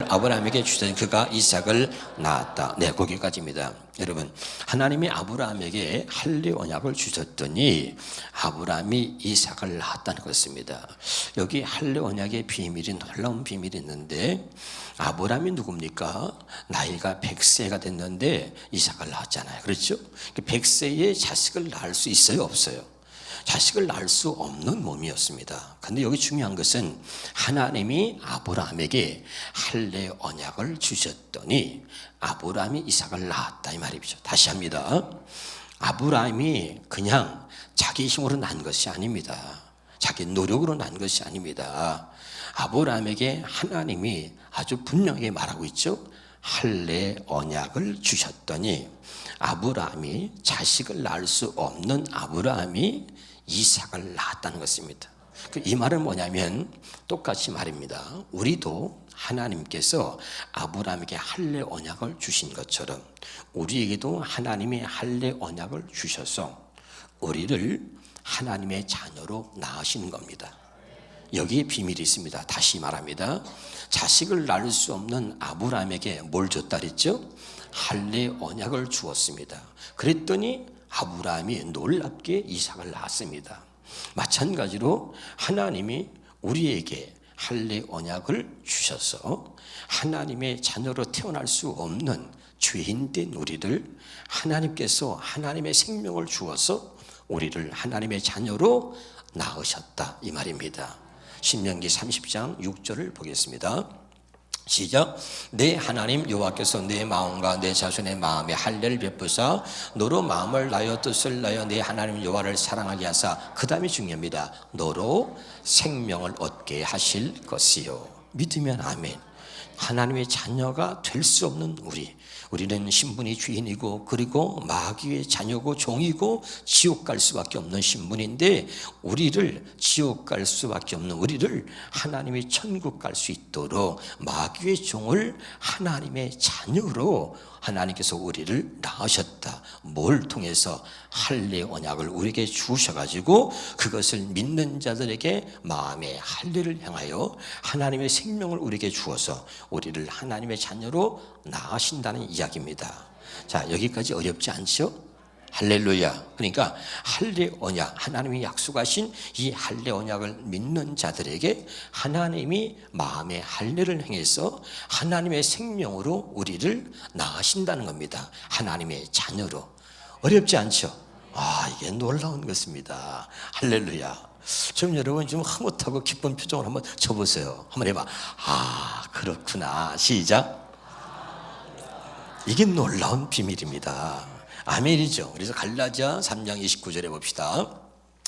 아브라함에게 주셨더니 그가 이삭을 낳았다. 네, 거기까지입니다. 여러분, 하나님이 아브라함에게 할례 언약을 주셨더니 아브라함이 이삭을 낳았다는 것입니다. 여기 할례 언약의 비밀이, 놀라운 비밀이 있는데, 아브라함이 누굽니까? 나이가 100세가 됐는데 이삭을 낳았잖아요. 그렇죠? 100세에 자식을 낳을 수 있어요, 없어요? 자식을 낳을 수 없는 몸이었습니다. 그런데 여기 중요한 것은 하나님이 아브라함에게 할례 언약을 주셨더니 아브라함이 이삭을 낳았다, 이 말이죠. 다시 합니다. 아브라함이 그냥 자기 힘으로 난 것이 아닙니다. 자기 노력으로 난 것이 아닙니다. 아브라함에게 하나님이 아주 분명하게 말하고 있죠. 할례 언약을 주셨더니 아브라함이, 자식을 낳을 수 없는 아브라함이 이삭을 낳았다는 것입니다. 이 말은 뭐냐면 똑같이 말입니다. 우리도 하나님께서 아브라함에게 할례 언약을 주신 것처럼 우리에게도 하나님이 할례 언약을 주셔서 우리를 하나님의 자녀로 낳으시는 겁니다. 여기에 비밀이 있습니다. 다시 말합니다. 자식을 낳을 수 없는 아브라함에게 뭘 줬다 그랬죠? 할례 언약을 주었습니다. 그랬더니 아브라함이 놀랍게 이삭을 낳았습니다. 마찬가지로 하나님이 우리에게 할례 언약을 주셔서 하나님의 자녀로 태어날 수 없는 죄인된 우리를 하나님께서 하나님의 생명을 주어서 우리를 하나님의 자녀로 낳으셨다, 이 말입니다. 신명기 30장 6절을 보겠습니다. 시작. 내 하나님 여호와께서 내 마음과 내 자손의 마음에 할례를 베푸사 너로 마음을 나여 뜻을 나여 내 하나님 여호와를 사랑하게 하사, 그 다음이 중요합니다. 너로 생명을 얻게 하실 것이요. 믿으면 아멘. 하나님의 자녀가 될 수 없는 우리는 신분이 죄인이고 그리고 마귀의 자녀고 종이고 지옥 갈 수밖에 없는 신분인데, 우리를 지옥 갈 수밖에 없는 우리를 하나님의 천국 갈 수 있도록 마귀의 종을 하나님의 자녀로 하나님께서 우리를 낳으셨다. 뭘 통해서? 할례 언약을 우리에게 주셔가지고 그것을 믿는 자들에게 마음의 할례를 향하여 하나님의 생명을 우리에게 주어서 우리를 하나님의 자녀로 낳으신다는 이야기입니다. 자, 여기까지 어렵지 않죠? 할렐루야. 그러니까 할례 언약, 하나님이 약속하신 이 할례 언약을 믿는 자들에게 하나님이 마음의 할례를 행해서 하나님의 생명으로 우리를 낳으신다는 겁니다. 하나님의 자녀로. 어렵지 않죠? 이게 놀라운 것입니다. 할렐루야. 좀 여러분 좀 흐뭇하고 기쁜 표정을 한번 쳐보세요. 한번 해봐. 그렇구나. 시작. 이게 놀라운 비밀입니다. 아멘이죠. 그래서 갈라디아 3장 29절에 봅시다.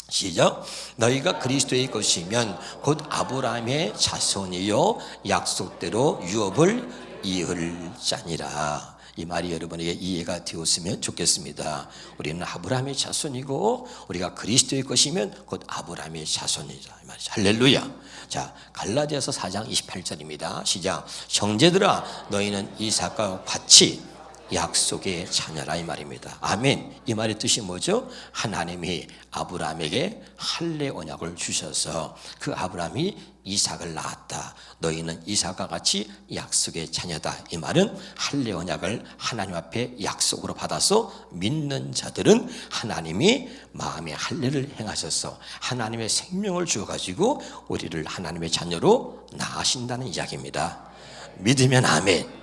시작. 너희가 그리스도의 것이면 곧 아브라함의 자손이요 약속대로 유업을 이을 자니라. 이 말이 여러분에게 이해가 되었으면 좋겠습니다. 우리는 아브라함의 자손이고 우리가 그리스도의 것이면 곧 아브라함의 자손이다, 이 말이죠. 할렐루야. 자, 갈라디아서 4장 28절입니다. 시작. 형제들아 너희는 이삭과 같이 약속의 자녀라, 이 말입니다. 아멘. 이 말의 뜻이 뭐죠? 하나님이 아브라함에게 할례 언약을 주셔서 그 아브라함이 이삭을 낳았다. 너희는 이삭과 같이 약속의 자녀다. 이 말은 할례 언약을 하나님 앞에 약속으로 받아서 믿는 자들은 하나님이 마음의 할례를 행하셔서 하나님의 생명을 주어가지고 우리를 하나님의 자녀로 낳으신다는 이야기입니다. 믿으면 아멘.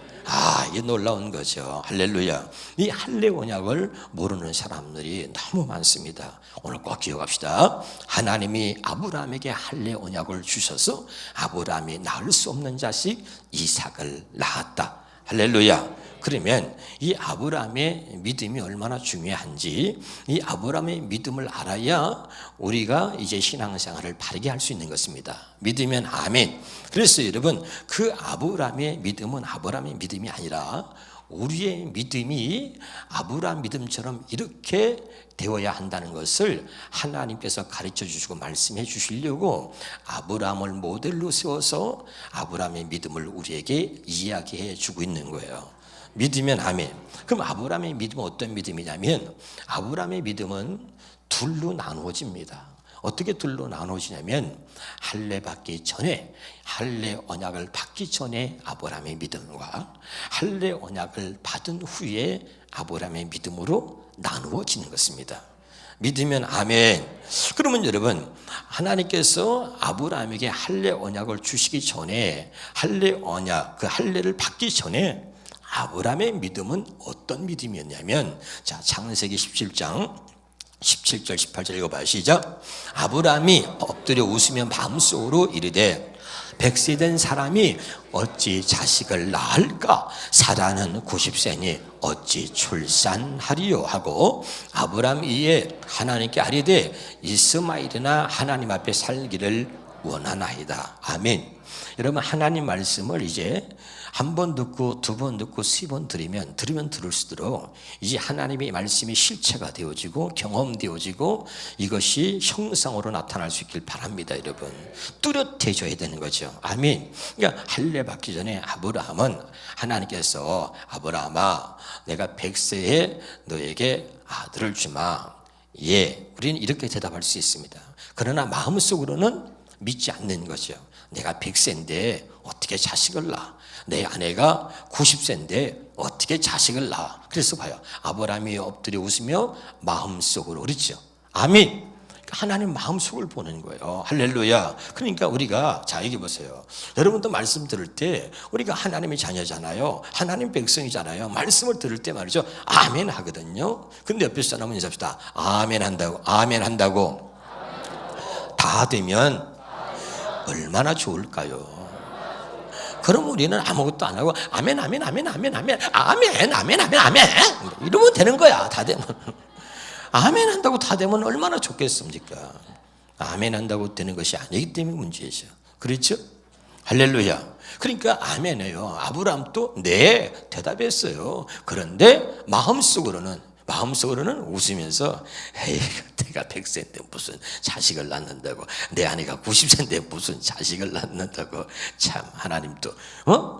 이게 놀라운 거죠. 할렐루야. 이 할례 언약을 모르는 사람들이 너무 많습니다. 오늘 꼭 기억합시다. 하나님이 아브라함에게 할례 언약을 주셔서 아브라함이 낳을 수 없는 자식 이삭을 낳았다. 할렐루야. 그러면 이 아브라함의 믿음이 얼마나 중요한지, 이 아브라함의 믿음을 알아야 우리가 이제 신앙생활을 바르게 할 수 있는 것입니다. 믿으면 아멘. 그래서 여러분, 그 아브라함의 믿음은 아브라함의 믿음이 아니라 우리의 믿음이 아브라함 믿음처럼 이렇게 되어야 한다는 것을 하나님께서 가르쳐 주시고 말씀해 주시려고 아브라함을 모델로 세워서 아브라함의 믿음을 우리에게 이야기해 주고 있는 거예요. 믿으면 아멘. 그럼 아브라함의 믿음은 어떤 믿음이냐면, 아브라함의 믿음은 둘로 나누어집니다. 어떻게 둘로 나누어지냐면 할례 받기 전에, 할례 언약을 받기 전에 아브라함의 믿음과 할례 언약을 받은 후에 아브라함의 믿음으로 나누어지는 것입니다. 믿으면 아멘. 그러면 여러분, 하나님께서 아브라함에게 할례 언약을 주시기 전에, 할례 언약, 그 할례를 받기 전에 아브라함의 믿음은 어떤 믿음이었냐면, 자, 창세기 17장 17절 18절 읽어봐요. 시작. 아브라함이 엎드려 웃으며 마음속으로 이르되 100세 된 사람이 어찌 자식을 낳을까? 사라는 90세니 어찌 출산하리요? 하고 아브라함 이에 하나님께 아뢰되 이스마엘이나 하나님 앞에 살기를 원하나이다. 아멘. 여러분, 하나님 말씀을 이제 한 번 듣고 두 번 듣고 세 번 들으면 들을수록 이제 하나님의 말씀이 실체가 되어지고 경험되어지고 이것이 형상으로 나타날 수 있길 바랍니다. 여러분, 뚜렷해져야 되는 거죠. 아멘. 그러니까 할례 받기 전에 아브라함은 하나님께서 아브라함아, 내가 100세에 너에게 아들을 주마. 예, 우리는 이렇게 대답할 수 있습니다. 그러나 마음속으로는 믿지 않는 거죠. 내가 100세인데 어떻게 자식을 낳아? 내 아내가 90세인데 어떻게 자식을 낳아? 그래서 봐요. 아브라함이 엎드려 웃으며 마음속으로, 그렇죠? 아멘. 하나님 마음속을 보는 거예요. 할렐루야. 그러니까 우리가, 자, 여기 보세요. 여러분도 말씀 들을 때 우리가 하나님의 자녀잖아요. 하나님 백성이잖아요. 말씀을 들을 때 말이죠, 아멘 하거든요. 근데 옆에 사람은 인사합시다. 아멘 한다고. 아멘 한다고. 다 되면 얼마나 좋을까요? 그럼 우리는 아무것도 안 하고 아멘 아멘 아멘 아멘 아멘 아멘 아멘 아멘 아멘 이러면 되는 거야. 다 되면. 아멘 한다고 다 되면 얼마나 좋겠습니까? 아멘 한다고 되는 것이 아니기 때문에 문제죠. 그렇죠? 할렐루야. 그러니까 아멘해요. 아브라함도 네 대답했어요. 그런데 마음속으로는 웃으면서 에이, 내가 100세인데 무슨 자식을 낳는다고, 내 아내가 90세인데 무슨 자식을 낳는다고, 참 하나님도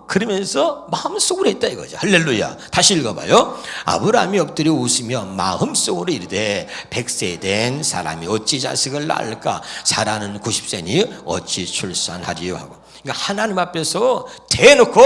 그러면서 마음속으로 했다 이거죠. 할렐루야. 다시 읽어봐요. 아브라함이 엎드려 웃으며 마음속으로 이르되 100세 된 사람이 어찌 자식을 낳을까? 사라는 90세니 어찌 출산하리요? 하고. 그러니까 하나님 앞에서 대놓고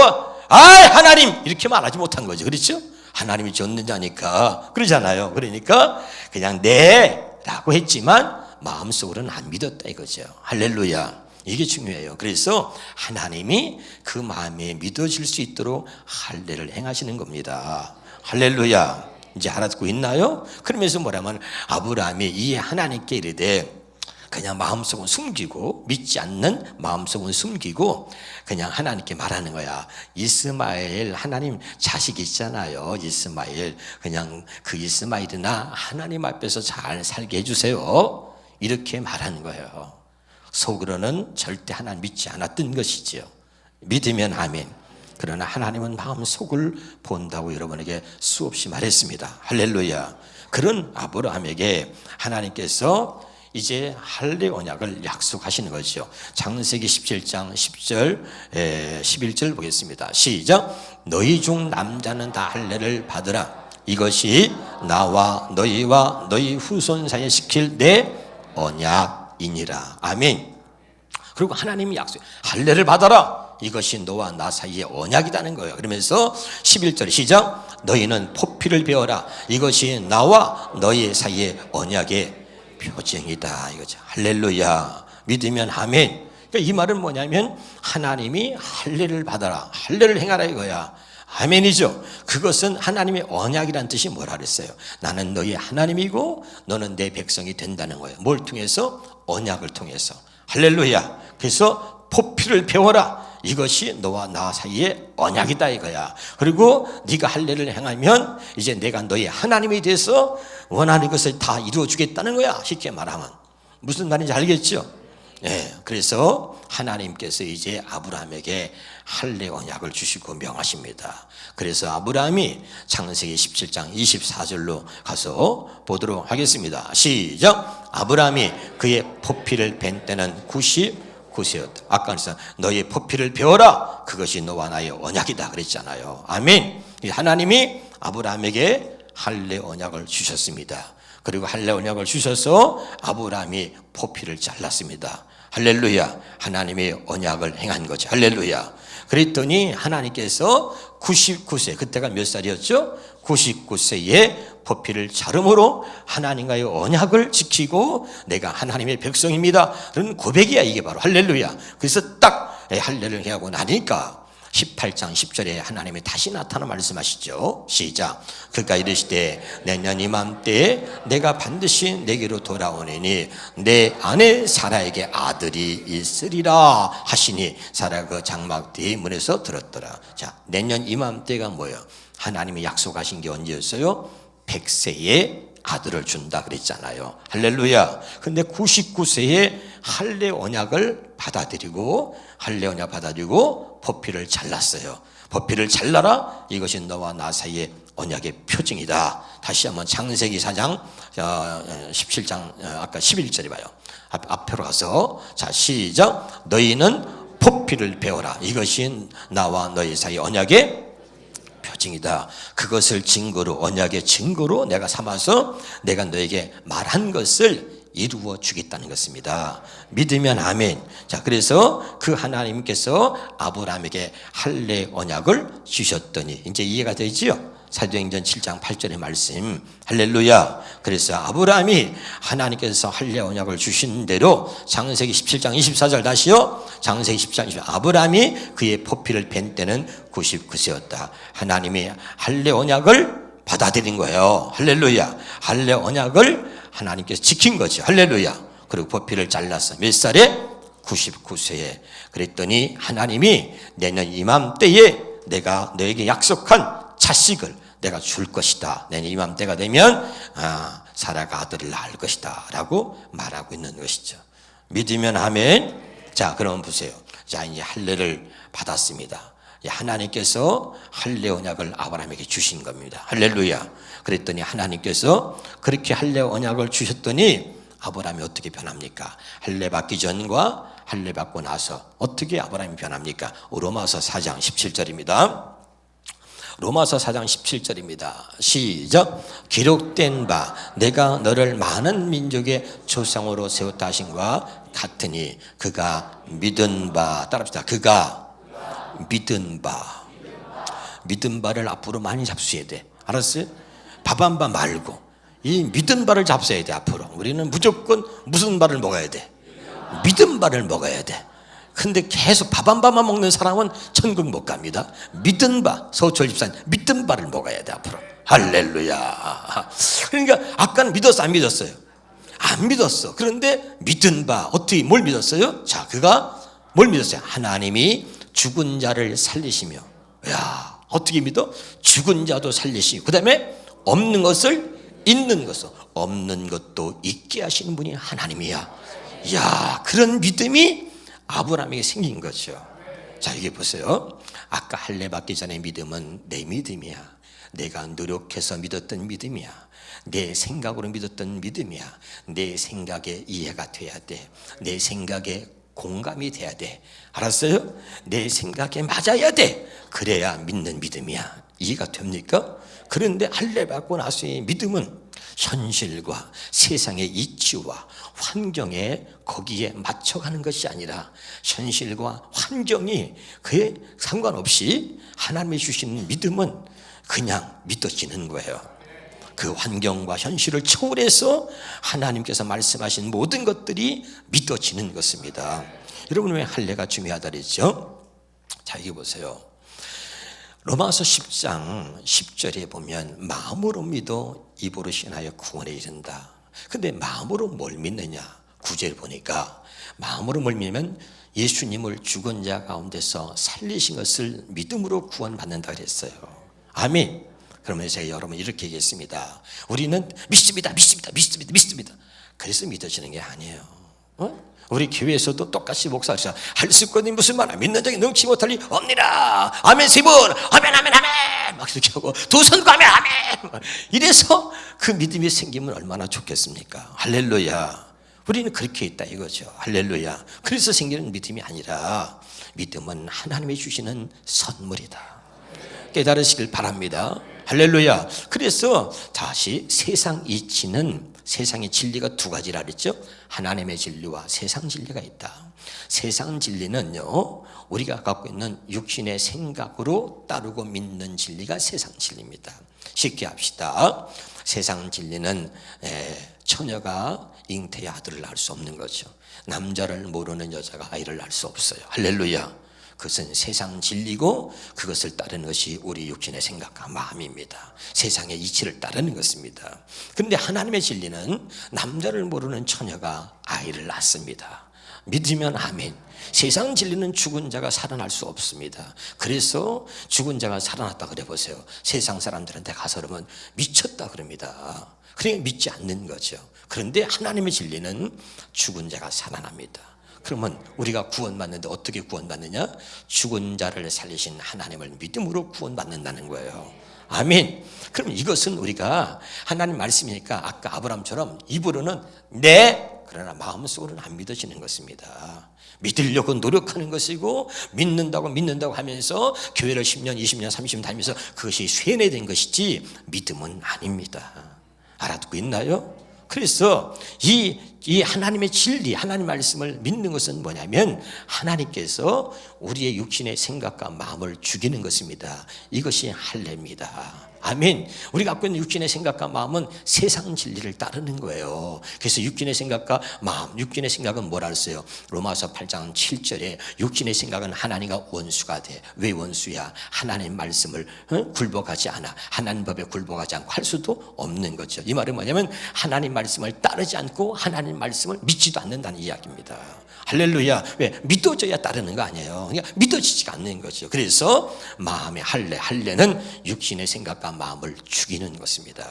아이 하나님 이렇게 말하지 못한 거죠. 그렇죠? 하나님이 줬는 자니까 그러잖아요. 그러니까 그냥 네 라고 했지만 마음속으로는 안 믿었다 이거죠. 할렐루야. 이게 중요해요. 그래서 하나님이 그 마음에 믿어질 수 있도록 할례를 행하시는 겁니다. 할렐루야. 이제 알아듣고 있나요? 그러면서 뭐라면 아브라함이 이 하나님께 이르되, 그냥 마음속은 숨기고, 믿지 않는 마음속은 숨기고 그냥 하나님께 말하는 거야. 이스마엘, 하나님 자식 있잖아요. 이스마엘, 그냥 그 이스마엘이나 하나님 앞에서 잘 살게 해주세요. 이렇게 말하는 거예요. 속으로는 절대 하나님 믿지 않았던 것이지요. 믿으면 아멘. 그러나 하나님은 마음속을 본다고 여러분에게 수없이 말했습니다. 할렐루야. 그런 아브라함에게 하나님께서 이제 할례 언약을 약속하시는 거죠. 창세기 17장 10절 11절 보겠습니다. 시작. 너희 중 남자는 다 할례를 받으라. 이것이 나와 너희와 너희 후손 사이에 시킬 내 언약이니라. 아멘. 그리고 하나님이 약속, 할례를 받아라. 이것이 너와 나 사이의 언약이라는 거예요. 그러면서 11절 시작. 너희는 포피를 베어라. 이것이 나와 너희 사이의 언약의 표징이다 이거죠. 할렐루야. 믿으면 아멘. 그러니까 이 말은 뭐냐면 하나님이 할례를 받아라, 할례를 행하라 이거야. 아멘이죠. 그것은 하나님의 언약이란 뜻이 뭐라 그랬어요? 나는 너희 하나님이고 너는 내 백성이 된다는 거예요. 뭘 통해서? 언약을 통해서. 할렐루야. 그래서 포피를 배워라. 이것이 너와 나 사이의 언약이다 이거야. 그리고 네가 할례를 행하면 이제 내가 너의 하나님이 돼서 원하는 것을 다 이루어 주겠다는 거야. 쉽게 말하면 무슨 말인지 알겠죠? 네, 그래서 하나님께서 이제 아브라함에게 할례 언약을 주시고 명하십니다. 그래서 아브라함이 창세기 17장 24절로 가서 보도록 하겠습니다. 시작. 아브라함이 그의 포피를 벤 때는 99세였다. 아까 그래서 너의 포피를 베어라. 그것이 너와 나의 언약이다 그랬잖아요. 아멘. 하나님이 아브라함에게 할례 언약을 주셨습니다. 그리고 할례 언약을 주셔서 아브라함이 포피를 잘랐습니다. 할렐루야. 하나님이 언약을 행한 거죠. 할렐루야. 그랬더니 하나님께서 99세, 그때가 몇 살이었죠? 99세에 포피를 자름으로 하나님과의 언약을 지키고 내가 하나님의 백성입니다. 그런 고백이야, 이게 바로. 할렐루야. 그래서 딱 할례를 하고 나니까 18장 10절에 하나님이 다시 나타나 말씀하시죠. 시작. 그가 이르시되 내년 이맘때에 내가 반드시 내게로 돌아오니 내 아내 사라에게 아들이 있으리라 하시니 사라 그 장막 뒤 문에서 들었더라. 자, 내년 이맘때가 뭐예요? 하나님이 약속하신 게 언제였어요? 100세에 아들을 준다 그랬잖아요. 할렐루야. 근데 99세에 할례 언약을 받아들이고 포피를 잘랐어요. 포피를 잘라라. 이것이 너와 나 사이의 언약의 표징이다. 다시 한번 창세기 4장 17장 아까 11절에 봐요. 앞으로 가서 자 시작. 너희는 포피를 배워라. 이것이 나와 너희 사이 언약의 표징이다. 그것을 증거로, 언약의 증거로 내가 삼아서 내가 너에게 말한 것을 이루어 주겠다는 것입니다. 믿으면 아멘. 자, 그래서 그 하나님께서 아브라함에게 할례 언약을 주셨더니 이제 이해가 되지요? 사도행전 7장 8절의 말씀. 할렐루야. 그래서 아브라함이 하나님께서 할례 언약을 주신 대로 창세기 17장 24절 다시요. 창세기 10장 24절. 아브라함이 그의 포피를 벤 때는 99세였다. 하나님이 할례 언약을 받아들인 거예요. 할렐루야. 할례 언약을 하나님께서 지킨 거죠. 할렐루야. 그리고 포피를 잘랐어. 몇 살에? 99세에. 그랬더니 하나님이 내년 이맘때에 내가 너에게 약속한 자식을 내가 줄 것이다. 내년 이맘때가 되면 사라가 아들을 낳을 것이다 라고 말하고 있는 것이죠. 믿으면 아멘. 자, 그럼 보세요. 자, 이제 할례를 받았습니다. 하나님께서 할례 언약을 아브라함에게 주신 겁니다. 할렐루야. 그랬더니 하나님께서 그렇게 할례 언약을 주셨더니 아브라함이 어떻게 변합니까? 할례 받기 전과 할례 받고 나서 어떻게 아브라함이 변합니까? 로마서 4장 17절입니다. 로마서 4장 17절입니다. 시작. 기록된 바 내가 너를 많은 민족의 조상으로 세웠다 하신과 같으니 그가 믿은 바, 따라합시다. 그가 믿은 바. 믿은 바를 앞으로 많이 잡수셔야 돼. 알았어요? 밥한바 말고 이 믿은 바를 잡숴야 돼. 앞으로 우리는 무조건 무슨 바를 먹어야 돼? 믿은 바를 먹어야 돼. 근데 계속 밥 한 밥만 먹는 사람은 천국 못 갑니다. 믿은 바, 서철 집사님 믿은 바를 먹어야 돼. 앞으로. 할렐루야. 그러니까 아까는 믿었어, 안 믿었어요? 안 믿었어. 그런데 믿은 바, 어떻게 뭘 믿었어요? 자, 그가 뭘 믿었어요? 하나님이 죽은 자를 살리시며. 야, 어떻게 믿어? 죽은 자도 살리시고, 그 다음에 없는 것을 있는 것을, 없는 것도 있게 하시는 분이 하나님이야. 야, 그런 믿음이 아브라함에게 생긴 거죠. 자, 이게 보세요. 아까 할례 받기 전의 믿음은 내 믿음이야. 내가 노력해서 믿었던 믿음이야. 내 생각으로 믿었던 믿음이야. 내 생각에 이해가 돼야 돼. 내 생각에 공감이 돼야 돼. 알았어요? 내 생각에 맞아야 돼. 그래야 믿는 믿음이야. 이해가 됩니까? 그런데 할례 받고 나서의 믿음은 현실과 세상의 이치와 환경에 거기에 맞춰가는 것이 아니라 현실과 환경이 그에 상관없이 하나님이 주시는 믿음은 그냥 믿어지는 거예요. 그 환경과 현실을 초월해서 하나님께서 말씀하신 모든 것들이 믿어지는 것입니다. 여러분, 왜 할례가 중요하다 그랬죠? 자, 이거 보세요. 로마서 10장 10절에 보면 마음으로 믿어 입으로 신하여 구원에 이른다. 근데 마음으로 뭘 믿느냐? 9절 보니까 마음으로 뭘 믿으면 예수님을 죽은 자 가운데서 살리신 것을 믿음으로 구원받는다 그랬어요. 아멘. 그러면 제가 여러분 이렇게 얘기했습니다. 우리는 믿습니다. 그래서 믿어지는 게 아니에요. 우리 교회에서도 똑같이 목사하시죠. 할 수 있거든 무슨 말이야. 믿는 자에게 능치 못할 리 없니라. 아멘 세 분. 아멘 막 이렇게 하고 두 손 가면 아멘. 이래서 그 믿음이 생기면 얼마나 좋겠습니까? 할렐루야. 우리는 그렇게 있다 이거죠. 할렐루야. 그래서 생기는 믿음이 아니라 믿음은 하나님이 주시는 선물이다. 깨달으시길 바랍니다. 할렐루야. 그래서 다시 세상 이치는, 세상의 진리가 두 가지라 그랬죠. 하나님의 진리와 세상 진리가 있다. 세상 진리는요, 우리가 갖고 있는 육신의 생각으로 따르고 믿는 진리가 세상 진리입니다. 쉽게 합시다. 세상 진리는 처녀가 잉태의 아들을 낳을 수 없는 거죠. 남자를 모르는 여자가 아이를 낳을 수 없어요. 할렐루야. 그것은 세상 진리고, 그것을 따르는 것이 우리 육신의 생각과 마음입니다. 세상의 이치를 따르는 것입니다. 그런데 하나님의 진리는 남자를 모르는 처녀가 아이를 낳습니다. 믿으면 아멘. 세상 진리는 죽은 자가 살아날 수 없습니다. 그래서 죽은 자가 살아났다 그래 보세요. 세상 사람들한테 가서 그러면 미쳤다 그럽니다. 그러니까 믿지 않는 거죠. 그런데 하나님의 진리는 죽은 자가 살아납니다. 그러면 우리가 구원받는데 어떻게 구원받느냐? 죽은 자를 살리신 하나님을 믿음으로 구원받는다는 거예요. 아멘. 그럼 이것은 우리가 하나님 말씀이니까 아까 아브라함처럼 입으로는 네, 그러나 마음속으로는 안 믿어지는 것입니다. 믿으려고 노력하는 것이고, 믿는다고 하면서 교회를 10년, 20년, 30년 다니면서 그것이 쇠뇌된 것이지 믿음은 아닙니다. 알아듣고 있나요? 그래서 이 하나님의 진리, 하나님 말씀을 믿는 것은 뭐냐면 하나님께서 우리의 육신의 생각과 마음을 죽이는 것입니다. 이것이 할례입니다. 아멘. 우리가 갖고 있는 육신의 생각과 마음은 세상 진리를 따르는 거예요. 그래서 육신의 생각과 마음, 육신의 생각은 뭐라 했어요? 로마서 8장 7절에 육신의 생각은 하나님과 원수가 돼. 왜 원수야? 하나님 말씀을 굴복하지 않아. 하나님 법에 굴복하지 않고 할 수도 없는 거죠. 이 말은 뭐냐면 하나님 말씀을 따르지 않고 하나님 말씀을 믿지도 않는다는 이야기입니다. 할렐루야. 왜? 믿어져야 따르는 거 아니에요. 그러니까 믿어지지가 않는 거죠. 그래서 마음의 할례는 육신의 생각과 마음을 죽이는 것입니다.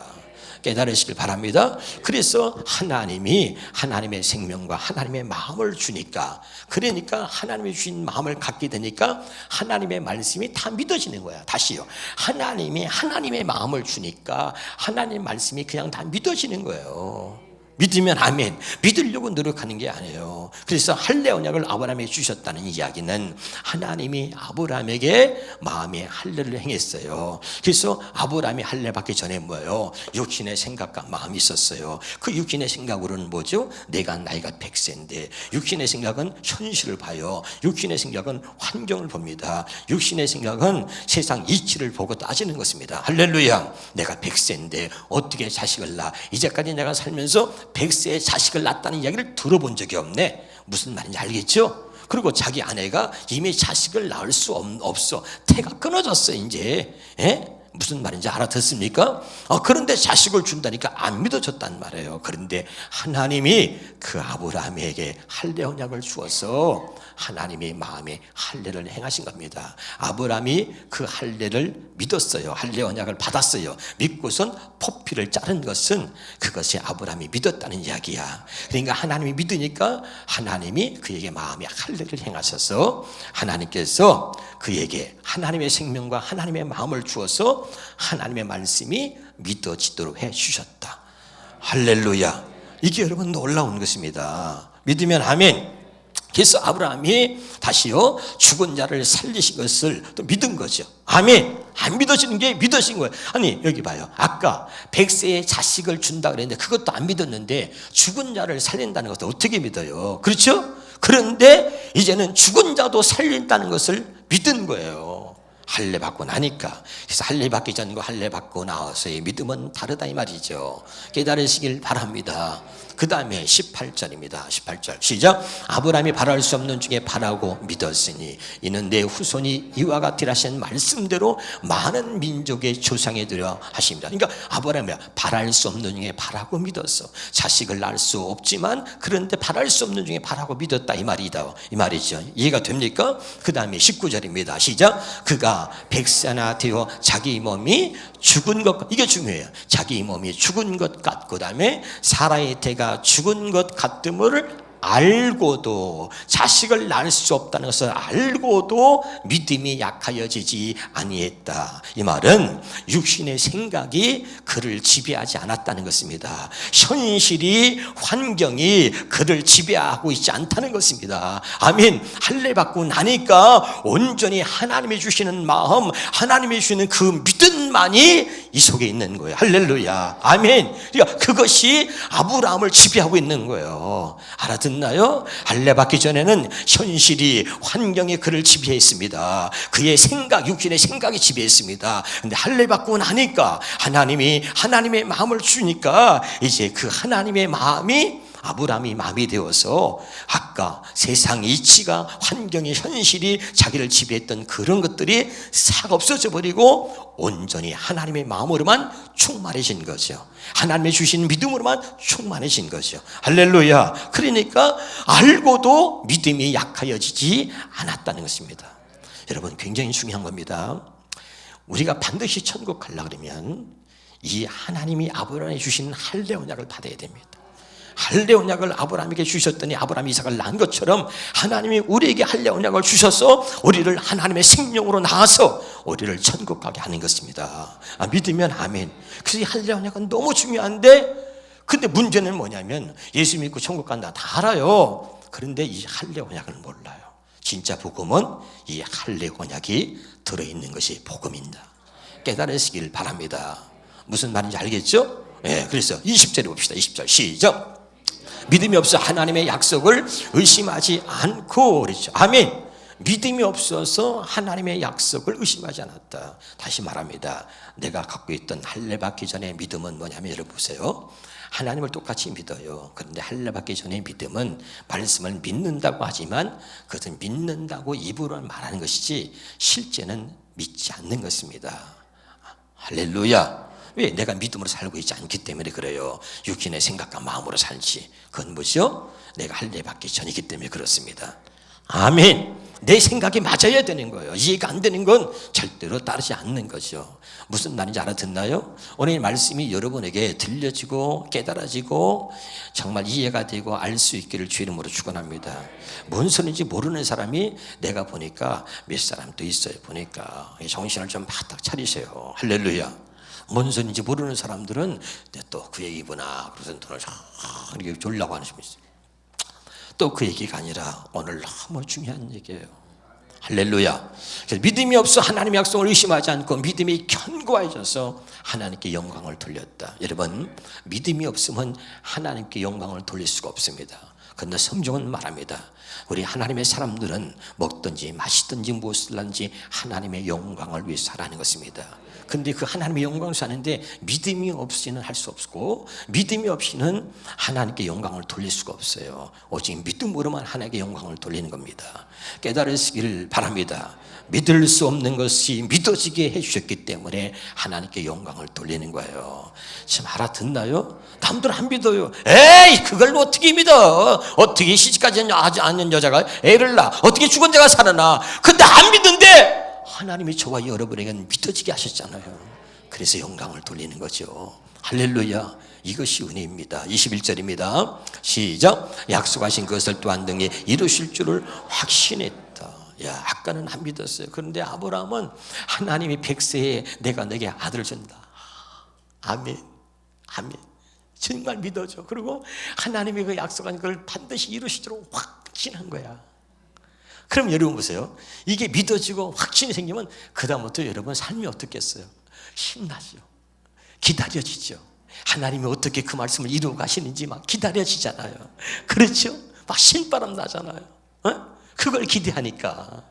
깨달으시길 바랍니다. 그래서 하나님이 하나님의 생명과 하나님의 마음을 주니까, 그러니까 하나님이 주신 마음을 갖게 되니까 하나님의 말씀이 다 믿어지는 거야. 다시요. 하나님이 하나님의 마음을 주니까 하나님의 말씀이 그냥 다 믿어지는 거예요. 믿으면 아멘. 믿으려고 노력하는 게 아니에요. 그래서 할례 언약을 아브라함에게 주셨다는 이야기는 하나님이 아브라함에게 마음의 할례를 행했어요. 그래서 아브라함이 할례 받기 전에 뭐예요? 육신의 생각과 마음이 있었어요. 그 육신의 생각으로는 뭐죠? 내가 나이가 100세인데 육신의 생각은 현실을 봐요. 육신의 생각은 환경을 봅니다. 육신의 생각은 세상 이치를 보고 따지는 것입니다. 할렐루야. 내가 100세인데 어떻게 자식을 낳아? 이제까지 내가 살면서 100세의 자식을 낳았다는 이야기를 들어본 적이 없네. 무슨 말인지 알겠죠? 그리고 자기 아내가 이미 자식을 낳을 수 없어. 태가 끊어졌어 이제. 무슨 말인지 알아듣습니까? 그런데 자식을 준다니까 안 믿어졌단 말이에요. 그런데 하나님이 그 아브라함에게 할례 언약을 주어서 하나님의 마음에 할례를 행하신 겁니다. 아브라함이 그 할례를 믿었어요. 할례 언약을 받았어요. 믿고선 포피를 자른 것은 그것이 아브라함이 믿었다는 이야기야. 그러니까 하나님이 믿으니까 하나님이 그에게 마음의 할례를 행하셔서 하나님께서 그에게 하나님의 생명과 하나님의 마음을 주어서 하나님의 말씀이 믿어지도록 해주셨다. 할렐루야. 이게 여러분 놀라운 것입니다. 믿으면 아멘. 그래서 아브라함이 다시요 죽은 자를 살리신 것을 또 믿은 거죠. 아멘. 안 믿어지는 게 믿어진 거예요. 아니 여기 봐요. 아까 100세의 자식을 준다 그랬는데 그것도 안 믿었는데 죽은 자를 살린다는 것도 어떻게 믿어요? 그렇죠? 그런데 이제는 죽은 자도 살린다는 것을 믿은 거예요. 할례 받고 나니까. 그래서 할례 받기 전과 할례 받고 나와서의 믿음은 다르다 이 말이죠. 깨달으시길 바랍니다. 그 다음에 18절입니다. 18절 시작. 아브라함이 바랄 수 없는 중에 바라고 믿었으니 이는 내 후손이 이와 같으라 하신 말씀대로 많은 민족의 조상이 되려 하십니다. 그러니까 아브라함이 바랄 수 없는 중에 바라고 믿었어. 자식을 낳을 수 없지만 그런데 바랄 수 없는 중에 바라고 믿었다 이 말이죠. 이해가 됩니까? 그 다음에 19절입니다. 시작. 그가 100세나 되어 자기 몸이 죽은 것, 이게 중요해요. 자기 몸이 죽은 것 같고, 그 다음에 사라의 태가 죽은 것 같음을 알고도, 자식을 낳을 수 없다는 것을 알고도 믿음이 약하여지지 아니했다. 이 말은 육신의 생각이 그를 지배하지 않았다는 것입니다. 현실이, 환경이 그를 지배하고 있지 않다는 것입니다. 아멘. 할례 받고 나니까 온전히 하나님이 주시는 마음, 하나님이 주시는 그 믿음만이 이 속에 있는 거예요. 할렐루야. 아멘. 그러니까 그것이 아브라함을 지배하고 있는 거예요. 알아듣나요? 할례 받기 전에는 현실이, 환경이 그를 지배했습니다. 그의 생각, 육신의 생각이 지배했습니다. 근데 할례 받고 나니까 하나님이 하나님의 마음을 주니까 이제 그 하나님의 마음이 아브라함이 마음이 되어서 아까 세상 이치가, 환경의 현실이 자기를 지배했던 그런 것들이 싹 없어져 버리고 온전히 하나님의 마음으로만 충만해진 거죠. 하나님의 주신 믿음으로만 충만해진 거죠. 할렐루야. 그러니까 알고도 믿음이 약하여지지 않았다는 것입니다. 여러분, 굉장히 중요한 겁니다. 우리가 반드시 천국 가려고 그러면 이 하나님이 아브라함에 주신 할례 언약을 받아야 됩니다. 할례 언약을 아브라함에게 주셨더니 아브라함이 이삭을 낳은 것처럼 하나님이 우리에게 할례 언약을 주셔서 우리를 하나님의 생명으로 낳아서 우리를 천국 가게 하는 것입니다. 믿으면 아멘. 그래서 이 할례 언약은 너무 중요한데, 근데 문제는 뭐냐면 예수 믿고 천국 간다 다 알아요. 그런데 이 할례 언약을 몰라요. 진짜 복음은 이 할례 언약이 들어있는 것이 복음입니다. 깨달으시길 바랍니다. 무슨 말인지 알겠죠? 예, 그래서 20절에 봅시다. 20절 시작. 믿음이 없어 하나님의 약속을 의심하지 않고, 그렇죠. 아멘. 믿음이 없어서 하나님의 약속을 의심하지 않았다. 다시 말합니다. 내가 갖고 있던 할례 받기 전에 믿음은 뭐냐면, 여러분 보세요. 하나님을 똑같이 믿어요. 그런데 할례 받기 전에 믿음은 말씀을 믿는다고 하지만 그것은 믿는다고 입으로 말하는 것이지 실제는 믿지 않는 것입니다. 할렐루야. 왜? 내가 믿음으로 살고 있지 않기 때문에 그래요. 육신의 생각과 마음으로 살지. 그건 뭐죠? 내가 할례 받기 전이기 때문에 그렇습니다. 아멘. 내 생각이 맞아야 되는 거예요. 이해가 안 되는 건 절대로 따르지 않는 거죠. 무슨 말인지 알아듣나요? 오늘 말씀이 여러분에게 들려지고 깨달아지고 정말 이해가 되고 알 수 있기를 주 이름으로 축원합니다. 뭔 소리인지 모르는 사람이 내가 보니까 몇 사람 또 있어요. 보니까 정신을 좀 바짝 차리세요. 할렐루야. 뭔 소리인지 모르는 사람들은 또 그 얘기구나. 그래서 돈을 이렇게 졸라고 하는 사람이 있어요. 또 그 얘기가 아니라 오늘 너무 중요한 얘기예요. 할렐루야. 믿음이 없어 하나님의 약속을 의심하지 않고 믿음이 견고해져서 하나님께 영광을 돌렸다. 여러분, 믿음이 없으면 하나님께 영광을 돌릴 수가 없습니다. 그런데 성경은 말합니다. 우리 하나님의 사람들은 먹든지 마시든지 무엇을 하든지 하나님의 영광을 위해서 하라는 것입니다. 근데 그 하나님의 영광을 사는데 믿음이 없이는 할 수 없고 믿음이 없이는 하나님께 영광을 돌릴 수가 없어요. 오직 믿음으로만 하나님께 영광을 돌리는 겁니다. 깨달으시길 바랍니다. 믿을 수 없는 것이 믿어지게 해주셨기 때문에 하나님께 영광을 돌리는 거예요. 지금 알아듣나요? 남들 안 믿어요. 에이, 그걸 어떻게 믿어? 어떻게 시집까지 하지 않는 여자가 애를 낳아? 어떻게 죽은 자가 살아나? 근데 안 믿는데 하나님이 저와 여러분에게는 믿어지게 하셨잖아요. 그래서 영광을 돌리는 거죠. 할렐루야. 이것이 은혜입니다. 21절입니다. 시작. 약속하신 것을 또한 등에 이루실 줄을 확신했다. 야, 아까는 안 믿었어요. 그런데 아브라함은 하나님이 100세에 내가 너에게 아들을 준다. 아멘. 아멘. 정말 믿어줘. 그리고 하나님이 그 약속한 걸 반드시 이루시도록 확신한 거야. 그럼 여러분 보세요. 이게 믿어지고 확신이 생기면 그다음부터 여러분 삶이 어떻겠어요? 신나죠. 기다려지죠. 하나님이 어떻게 그 말씀을 이루어 가시는지 막 기다려지잖아요. 그렇죠? 막 신바람 나잖아요. 그걸 기대하니까.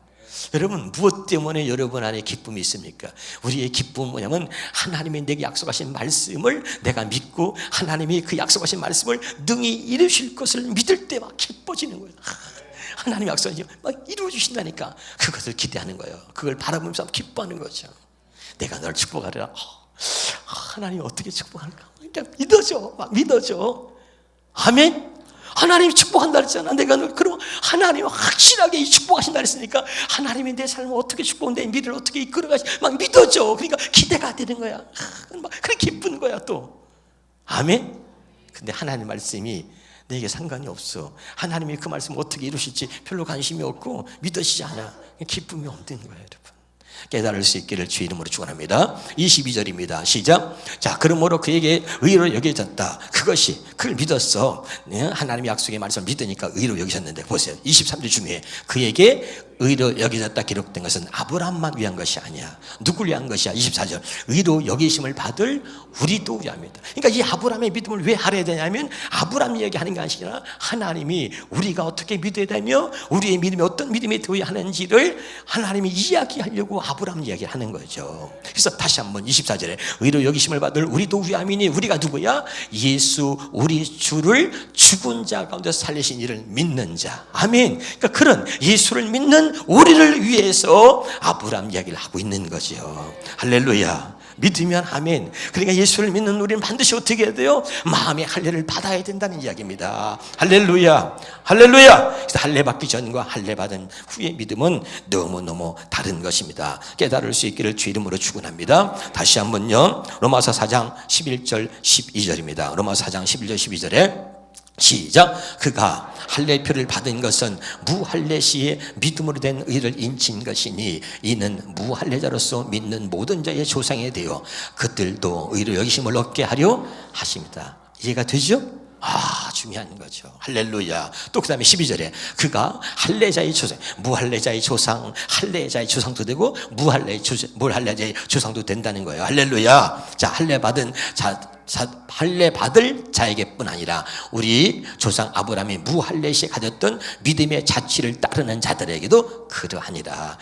여러분, 무엇 때문에 여러분 안에 기쁨이 있습니까? 우리의 기쁨은 뭐냐면 하나님이 내게 약속하신 말씀을 내가 믿고 하나님이 그 약속하신 말씀을 능히 이루실 것을 믿을 때 막 기뻐지는 거예요. 하나님 약속이 막 이루어주신다니까 그것을 기대하는 거예요. 그걸 바라보면서 기뻐하는 거죠. 내가 널 축복하리라. 하나님이 어떻게 축복할까? 그냥 믿어줘. 막 믿어줘. 아멘. 하나님이 축복한다 그랬잖아. 내가 널 그럼 하나님이 확실하게 축복하신다 그랬으니까 하나님이 내 삶을 어떻게 축복하고 내 미래를 어떻게 이끌어가시 막 믿어줘. 그러니까 기대가 되는 거야. 막 그래 기쁜 거야 또. 아멘. 근데 하나님 말씀이 내게 상관이 없어. 하나님이 그 말씀 어떻게 이루실지 별로 관심이 없고 믿으시지 않아. 기쁨이 없는 거예요, 여러분. 깨달을 수 있기를 주 이름으로 축원합니다. 22절입니다. 시작. 자, 그러므로 그에게 의로 여겨졌다. 그것이 그를 믿었어. 하나님의 약속의 말씀을 믿으니까 의로 여기셨는데 보세요. 23절 중에 그에게 의로 여겨졌다 기록된 것은 아브라함만 위한 것이 아니야. 누굴 위한 것이야? 24절. 의로 여기심을 받을 우리도 위함이다. 그러니까 이 아브라함의 믿음을 왜 하려야 되냐면 아브라함이 얘기하는 게 아니라 하나님이 우리가 어떻게 믿어야 되며 우리의 믿음이 어떤 믿음이 되어야 하는지를 하나님이 이야기하려고 아브라함 이야기하는 거죠. 그래서 다시 한번 24절에 의로 여기심을 받을 우리도 위함이니 우리가 누구야? 예수 우리 주를 죽은 자 가운데 살리신 이를 믿는 자. 아멘. 그러니까 그런 예수를 믿는 우리를 위해서 아브라함 이야기를 하고 있는 거죠. 할렐루야. 믿으면 아멘. 그러니까 예수를 믿는 우리는 반드시 어떻게 해야 돼요? 마음의 할례를 받아야 된다는 이야기입니다. 할렐루야. 할렐루야. 그래서 할례 받기 전과 할례 받은 후의 믿음은 너무너무 다른 것입니다. 깨달을 수 있기를 주 이름으로 축원합니다. 다시 한번요. 로마서 4장 11절 12절입니다. 로마서 4장 11절 12절에 시작. 그가 할례표를 받은 것은 무할례 시에 믿음으로 된 의를 인친 것이니 이는 무할례자로서 믿는 모든 자의 조상이 되어 그들도 의로 여기심을 얻게 하려 하십니다. 이해가 되죠? 중요한 거죠. 할렐루야. 또 그 다음에 12절에 그가 할례자의 조상, 무할례자의 조상, 할례자의 조상도 되고 무할례자의 조상도 된다는 거예요. 할렐루야. 자, 할례 받을 자에게뿐 아니라 우리 조상 아브라함이 무할례 시에 가졌던 믿음의 자취를 따르는 자들에게도 그러하니라.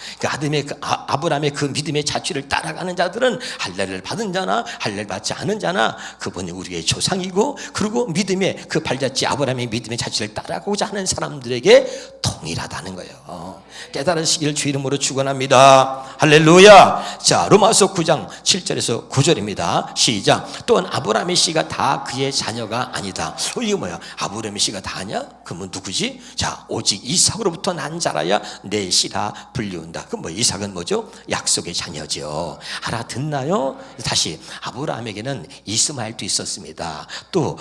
아브라함의 그 믿음의 자취를 따라가는 자들은 할례를 받은 자나 할례를 받지 않은 자나 그분이 우리의 조상이고, 그리고 믿음의 그 발자취 아브라함의 믿음의 자취를 따라가고자 하는 사람들에게 동일하다는 거예요. 깨달으시기를 주 이름으로 축원합니다. 할렐루야. 자, 로마서 9장 7절에서 9절입니다. 시작. 또한 아브라함의 씨가 다 그의 자녀가 아니다. 이게 뭐야? 아브라함의 씨가 다냐? 그러면 누구지? 자, 오직 이삭으로부터 난 자라야 내 씨라 불리운다. 그럼 뭐 이삭은 뭐죠? 약속의 자녀죠. 알아듣나요? 다시 아브라함에게는 이스마엘도 있었습니다. 또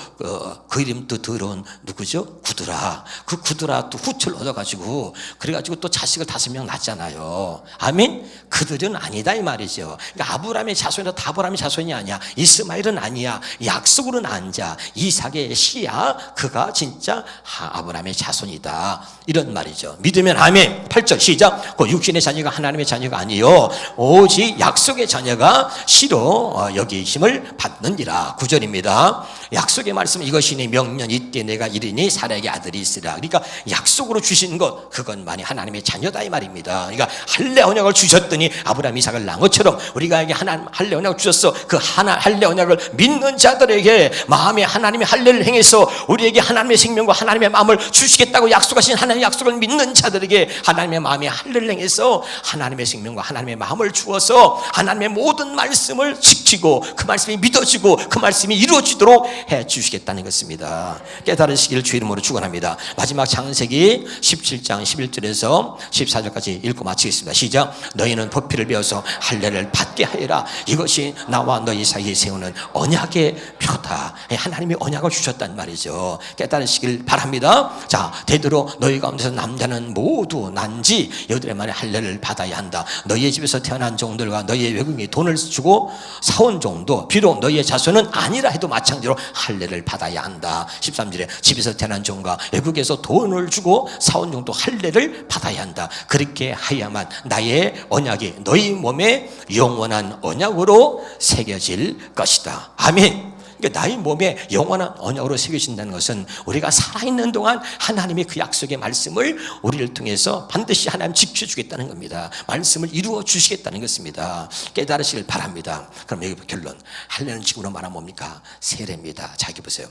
그 이름도 들어온 누구죠? 구드라. 그 구드라 또 후처를 얻어가지고 그래가지고 또 자식을 5명 낳았잖아요. 아멘? 그들은 아니다 이 말이죠. 그러니까 아브라함의 자손이라 다 아브라함의 자손이 아니야. 이스마엘은 아니야. 약속으로 낳은 자 이삭의 씨야. 그가 진짜 아브라함의 자손이다. 이런 말이죠. 믿으면 아멘. 8절 시작. 그 육신의 자녀가 하나님의 자녀가 아니요 오직 약속의 자녀가 씨로 여기심을 받느니라. 9절입니다. 약속의 말씀 이것이니 명년 이때 내가 이르니 사라에게 아들이 있으리라. 그러니까 약속으로 주신 것 그것만이 하나님의 자녀다 이 말입니다. 그러니까 할례 언약을 주셨더니 아브라함 이삭을 낳은 것처럼 우리가 하나님 할례 언약을 주셨어. 그 할례 언약을 믿는 자들에게 마음에 하나님의 할례를 행해서 우리에게 하나님의 생명과 하나님의 마음을 주시겠다고 약속하신 하나님의 약속을 믿는 자들에게 하나님의 마음의 할례를 행해서 하나님의 생명과 하나님의 마음을 주어서 하나님의 모든 말씀을 지키고 그 말씀이 믿어지고 그 말씀이 이루어지도록 해 주시겠다는 것입니다. 깨달으시기를 주 이름으로 축원합니다. 마지막 창세기 17장 11절에서 14절까지 읽고 마치겠습니다. 시작. 너희는 법필을 배워서 할례를 받게 하여라. 이것이 나와 너희 사이에 세우는 언약의 표다. 하나님이 언약을 주셨단 말이죠. 깨달으시길 바랍니다. 자, 되도록 너희 가운데서 남자는 모두 난지 여들의 말에 할례를 받아야 한다. 너희의 집에서 태어난 종들과 너희의 외국인이 돈을 주고 사온 종도 비록 너희의 자손은 아니라 해도 마찬가지로 할례를 받아야 한다. 13절에 집에서 태어난 종과 외국에서 돈을 주고 사온 종도 할례를 받아야 한다. 그렇게 하야만 나의 언약이 너희 몸에 영원한 언약으로 새겨질 것이다. 아멘. 그러니까 나의 몸에 영원한 언약으로 새겨진다는 것은 우리가 살아있는 동안 하나님의 그 약속의 말씀을 우리를 통해서 반드시 하나님 지켜주겠다는 겁니다. 말씀을 이루어 주시겠다는 것입니다. 깨달으시길 바랍니다. 그럼 여기 결론. 할례는 지금으로 말하면 뭡니까? 세례입니다. 자, 여기 보세요.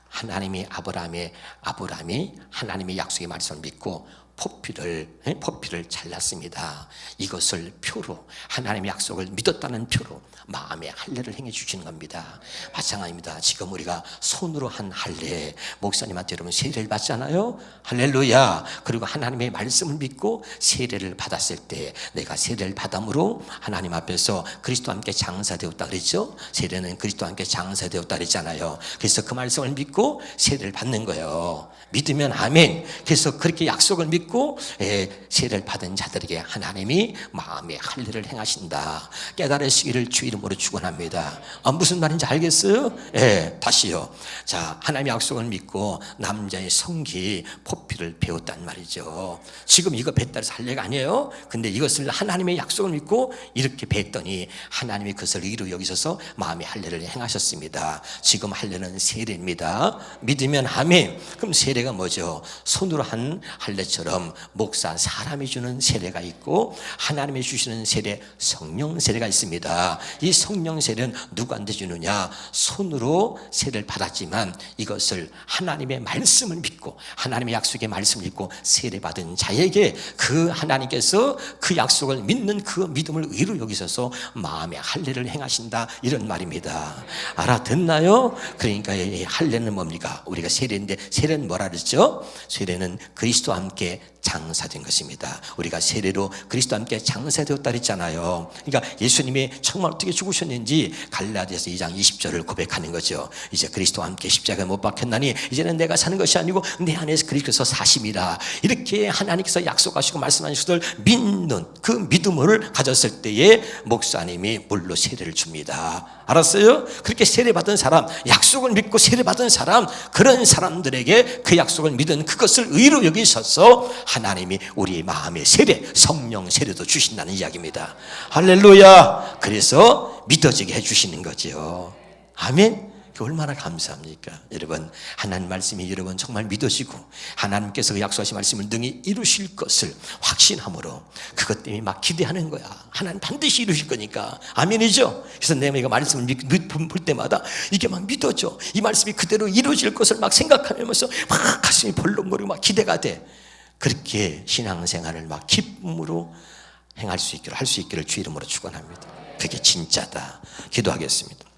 하나님이 아브라함이 하나님의 약속의 말씀을 믿고 포피를 잘랐습니다. 이것을 표로 하나님의 약속을 믿었다는 표로 마음의 할례를 행해 주시는 겁니다. 마찬가지입니다. 지금 우리가 손으로 한 할례, 목사님한테 여러분 세례를 받잖아요. 할렐루야. 그리고 하나님의 말씀을 믿고 세례를 받았을 때 내가 세례를 받음으로 하나님 앞에서 그리스도와 함께 장사되었다 그랬죠. 세례는 그리스도와 함께 장사되었다 그랬잖아요. 그래서 그 말씀을 믿고 세례를 받는 거예요. 믿으면 아멘. 그래서 그렇게 약속을 믿고 믿고 세례를 받은 자들에게 하나님이 마음에 할례를 행하신다 깨달으시기를 주 이름으로 축원합니다. 무슨 말인지 알겠어요? 다시요. 자, 하나님의 약속을 믿고 남자의 성기 포피를 배웠단 말이죠. 지금 이거 뱉다 해서 할례가 아니에요. 근데 이것을 하나님의 약속을 믿고 이렇게 뱉더니 하나님이 그것을 의로 여기셔서 마음의 할례를 행하셨습니다. 지금 할례는 세례입니다. 믿으면 아멘. 그럼 세례가 뭐죠? 손으로 한 할례처럼 목사 사람이 주는 세례가 있고 하나님이 주시는 세례 성령 세례가 있습니다. 이 성령 세례는 누구한테 주느냐? 손으로 세례를 받았지만 이것을 하나님의 말씀을 믿고 하나님의 약속의 말씀을 믿고 세례받은 자에게 그 하나님께서 그 약속을 믿는 그 믿음을 의로 여기셔서 마음의 할례를 행하신다 이런 말입니다. 알아듣나요? 그러니까 이 할례는 뭡니까? 우리가 세례인데 세례는 뭐라 그랬죠? 세례는 그리스도와 함께 장사된 것입니다. 우리가 세례로 그리스도와 함께 장사되었다 그랬잖아요. 그러니까 예수님이 정말 어떻게 죽으셨는지 갈라디아서 2장 20절을 고백하는 거죠. 이제 그리스도와 함께 십자가에 못 박혔나니 이제는 내가 사는 것이 아니고 내 안에서 그리스도께서 사심이라. 이렇게 하나님께서 약속하시고 말씀하신 것을 믿는 그 믿음을 가졌을 때에 목사님이 물로 세례를 줍니다. 알았어요? 그렇게 세례받은 사람, 약속을 믿고 세례받은 사람, 그런 사람들에게 그 약속을 믿은 그것을 의로 여기셔서 하나님이 우리 마음의 세례, 성령 세례도 주신다는 이야기입니다. 할렐루야. 그래서 믿어지게 해주시는 거죠. 아멘. 얼마나 감사합니까? 여러분, 하나님 말씀이 여러분 정말 믿어지고 하나님께서 그 약속하신 말씀을 능히 이루실 것을 확신함으로 그것 때문에 막 기대하는 거야. 하나님 반드시 이루실 거니까. 아멘이죠? 그래서 내가 이거 말씀을 볼 때마다 이게 막 믿어져. 이 말씀이 그대로 이루어질 것을 막 생각하면서 막 가슴이 벌렁거리고 막 기대가 돼. 그렇게 신앙생활을 막 기쁨으로 행할 수 있기를, 할 수 있기를 주 이름으로 축원합니다. 그게 진짜다. 기도하겠습니다.